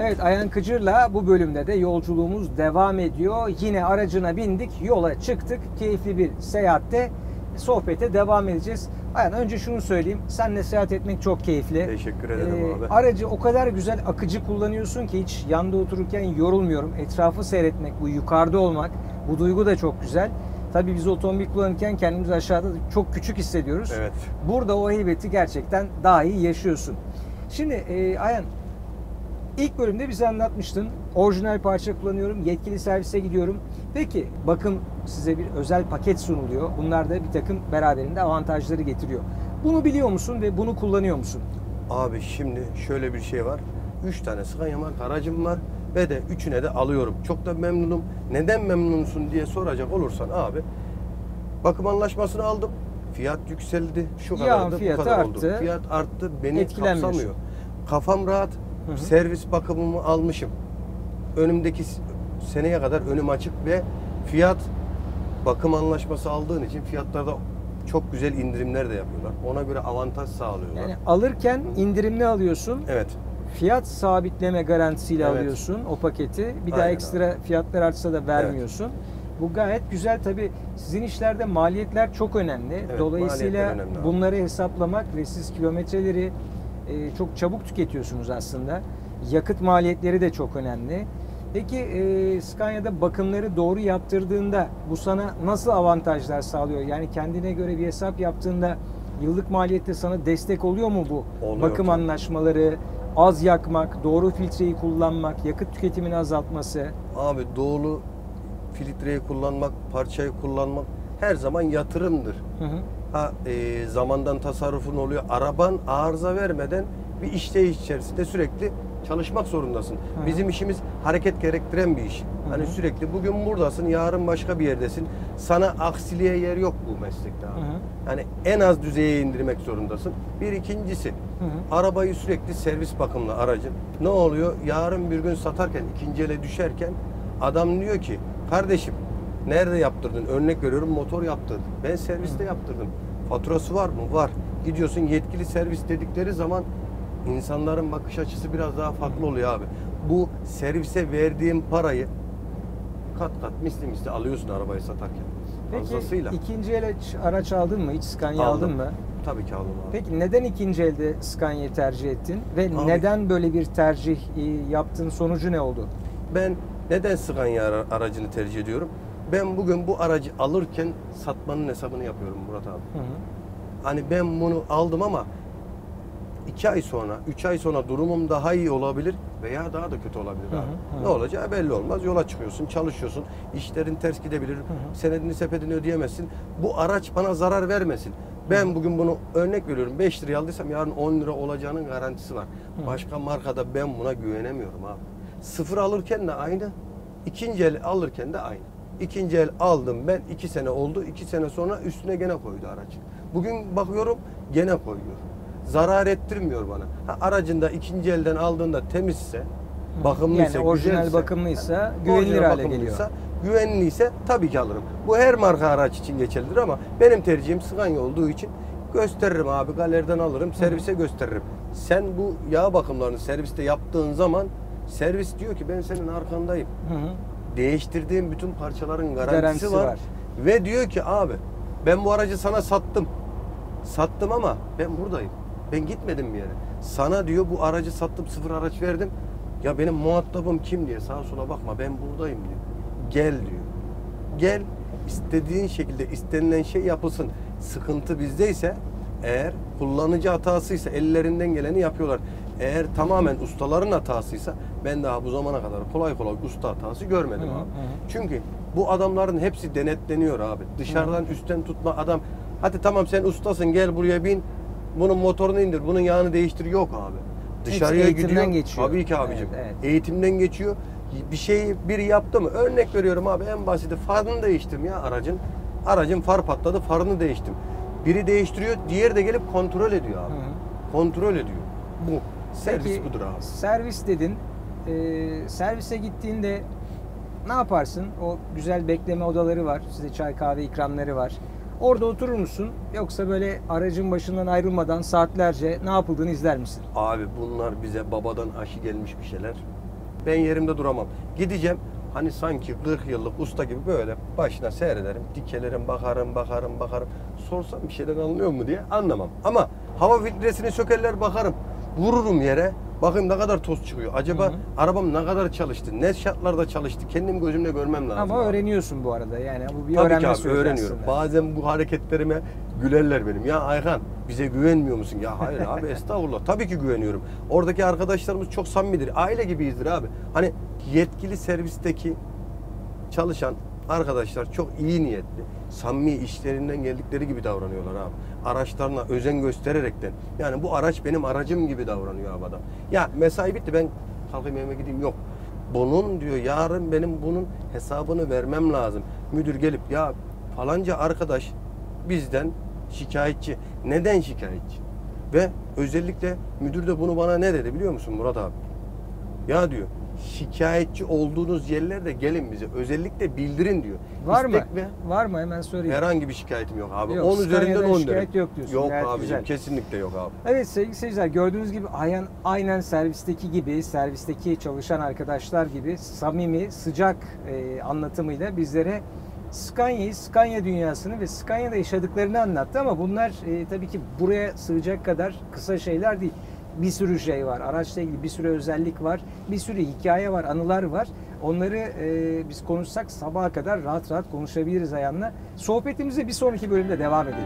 Evet, Ayhan Kıcır'la bu bölümde de yolculuğumuz devam ediyor. Yine aracına bindik, yola çıktık. Keyifli bir seyahatte sohbete devam edeceğiz. Ayhan, önce şunu söyleyeyim. Seninle seyahat etmek çok keyifli. Teşekkür ederim abi. Aracı o kadar güzel akıcı kullanıyorsun ki hiç yanda otururken yorulmuyorum. Etrafı seyretmek, bu yukarıda olmak, bu duygu da çok güzel. Tabii biz otomobil kullanırken kendimizi aşağıda çok küçük hissediyoruz. Evet. Burada o heybeti gerçekten daha iyi yaşıyorsun. Şimdi Ayhan, İlk bölümde bize anlatmıştın. Orijinal parça kullanıyorum, yetkili servise gidiyorum. Peki bakın, size bir özel paket sunuluyor. Bunlar da bir takım beraberinde avantajları getiriyor. Bunu biliyor musun ve bunu kullanıyor musun? Abi şimdi şöyle bir şey var. 3 tane Scania marka aracım var ve de üçüne de alıyorum. Çok da memnunum. Neden memnunsun diye soracak olursan abi, bakım anlaşmasını aldım. Fiyat yükseldi. Şu kadar da bu kadar oldu. Fiyat arttı. Beni kapsamıyor. Kafam rahat. Hı-hı. Servis bakımımı almışım. Önümdeki seneye kadar önüm açık ve fiyat bakım anlaşması aldığın için fiyatlarda çok güzel indirimler de yapıyorlar. Ona göre avantaj sağlıyorlar. Yani alırken indirimli alıyorsun. Evet. Fiyat sabitleme garantisiyle alıyorsun o paketi. Bir daha ekstra fiyatlar artsa da vermiyorsun. Evet. Bu gayet güzel. Tabii sizin işlerde maliyetler çok önemli. Evet, dolayısıyla önemli bunları hesaplamak ve siz kilometreleri çok çabuk tüketiyorsunuz aslında. Yakıt maliyetleri de çok önemli. Peki Scania'da bakımları doğru yaptırdığında bu sana nasıl avantajlar sağlıyor? Yani kendine göre bir hesap yaptığında yıllık maliyette sana destek oluyor mu bu? Oluyor, bakım anlaşmaları, az yakmak, doğru filtreyi kullanmak, yakıt tüketimini azaltması. Abi doğru filtreyi kullanmak, parçayı kullanmak her zaman yatırımdır. Hı hı. Zamandan tasarrufun oluyor. Araban arıza vermeden bir işleyiş içerisinde sürekli çalışmak zorundasın. Hı-hı. Bizim işimiz hareket gerektiren bir iş. Hı-hı. Hani sürekli bugün buradasın, yarın başka bir yerdesin. Sana aksiliğe yer yok bu meslekte abi. Hı-hı. Yani en az düzeye indirmek zorundasın. Bir ikincisi, Hı-hı. arabayı sürekli servis bakımlı aracın. Ne oluyor? Yarın bir gün satarken, ikinci ele düşerken adam diyor ki, kardeşim nerede yaptırdın? Örnek veriyorum, motor yaptırdın. Ben serviste yaptırdım. Faturası var mı? Var. Gidiyorsun, yetkili servis dedikleri zaman insanların bakış açısı biraz daha farklı oluyor abi. Bu servise verdiğin parayı kat kat misli alıyorsun arabayı satarken. Peki fazlasıyla. İkinci el araç aldın mı? Hiç Scania aldın mı? Tabii ki aldım abi. Peki neden ikinci elde Scania'yı tercih ettin? Ve abi, neden böyle bir tercih yaptın? Sonucu ne oldu? Ben neden Scania aracını tercih ediyorum? Ben bugün bu aracı alırken satmanın hesabını yapıyorum Murat abi. Hı hı. Hani ben bunu aldım ama 2 ay sonra, 3 ay sonra durumum daha iyi olabilir veya daha da kötü olabilir abi. Hı hı. Ne olacağı belli olmaz. Yola çıkıyorsun, çalışıyorsun, işlerin ters gidebilir, senedini sepetini ödeyemezsin. Bu araç bana zarar vermesin. Ben bugün bunu örnek veriyorum, 5 liraya aldıysam yarın 10 lira olacağının garantisi var. Başka markada ben buna güvenemiyorum abi. Sıfır alırken de aynı, ikinci el alırken de aynı. İkinci el aldım ben, 2 sene oldu, 2 sene sonra üstüne gene koydu aracı. Bugün bakıyorum gene koyuyor. Zarar ettirmiyor bana. Aracında ikinci elden aldığında temizse, bakımlıysa, yani orijinal güzelse, bakımlıysa, güvenilir hale geliyor. Güvenliyse tabii ki alırım. Bu her marka araç için geçerlidir ama benim tercihim Scania olduğu için gösteririm abi, galeriden alırım, servise gösteririm. Sen bu yağ bakımlarını serviste yaptığın zaman servis diyor ki ben senin arkandayım. Değiştirdiğim bütün parçaların garantisi var. Ve diyor ki abi ben bu aracı sana sattım. Sattım ama ben buradayım. Ben gitmedim bir yere. Sana diyor bu aracı sattım, sıfır araç verdim. Ya benim muhatabım kim diye sağa sola bakma, ben buradayım diyor. Gel diyor. Gel, istediğin şekilde istenilen şey yapılsın. Sıkıntı bizdeyse, eğer kullanıcı hatasıysa ellerinden geleni yapıyorlar. Eğer tamamen ustaların hatasıysa, ben daha bu zamana kadar kolay usta hatası görmedim abi. Çünkü bu adamların hepsi denetleniyor abi. Dışarıdan üstten tutma adam. Hadi tamam sen ustasın, gel buraya bin. Bunun motorunu indir, bunun yağını değiştir. Yok abi. Dışarıya gidiyor. Geçiyor. Tabii ki abicim. Evet. Eğitimden geçiyor. Bir şeyi biri yaptı mı? Örnek veriyorum abi, en basiti farını değiştirdim ya aracın. Aracın far patladı, farını değiştim. Biri değiştiriyor, diğeri de gelip kontrol ediyor abi. Kontrol ediyor. Bu. Servis peki, budur abi. Servis dedin. Servise gittiğinde ne yaparsın? O güzel bekleme odaları var. Size çay kahve ikramları var. Orada oturur musun? Yoksa böyle aracın başından ayrılmadan saatlerce ne yapıldığını izler misin? Abi bunlar bize babadan aşı gelmiş bir şeyler. Ben yerimde duramam. Gideceğim hani sanki 40 yıllık usta gibi böyle başına seyrederim, dikelerim, bakarım. Sorsam bir şeyden anlıyor mu diye anlamam. Ama hava filtresini sökerler bakarım. Vururum yere. Bakayım ne kadar toz çıkıyor. Acaba arabam ne kadar çalıştı? Ne şartlarda çalıştı? Kendim gözümle görmem lazım. Ama abi. öğreniyorsun bu arada. Yani bu bir Tabii öğrenme ki abi süreci öğreniyorum. aslında. Bazen bu hareketlerime gülerler benim. Ya Ayhan bize güvenmiyor musun? Ya hayır abi estağfurullah. Tabii ki güveniyorum. Oradaki arkadaşlarımız çok samimidir. Aile gibiyizdir abi. Hani yetkili servisteki çalışan arkadaşlar çok iyi niyetli. Samimi işlerinden geldikleri gibi davranıyorlar abi. Araçlarına özen göstererekten. Yani bu araç benim aracım gibi davranıyor abi adam. Ya mesai bitti ben kalkayım evime gideyim. Yok. Bunun diyor yarın benim bunun hesabını vermem lazım. Müdür gelip ya falanca arkadaş bizden şikayetçi. Neden şikayetçi? Ve özellikle müdür de bunu bana ne dedi biliyor musun Murat abi? Ya diyor şikayetçi olduğunuz yerlerde gelin bize özellikle bildirin diyor. Var mı? İstek ve Var mı? Hemen sorayım. herhangi bir şikayetim yok abi. Yok, 10 üzerinden Scania'dan 10 şikayet derim. yok diyorsun. Yok Gayet abicim güzel. kesinlikle yok abi. Evet sevgili seyirciler, gördüğünüz gibi aynen servisteki gibi, servisteki çalışan arkadaşlar gibi samimi, sıcak anlatımıyla bizlere Scania'yı, Scania dünyasını ve Scania'da yaşadıklarını anlattı ama bunlar tabii ki buraya sığacak kadar kısa şeyler değil. Bir sürü şey var. Araçla ilgili bir sürü özellik var. Bir sürü hikaye var, anılar var. Onları biz konuşsak sabaha kadar rahat rahat konuşabiliriz Ayhan'la. Sohbetimize bir sonraki bölümde devam edelim.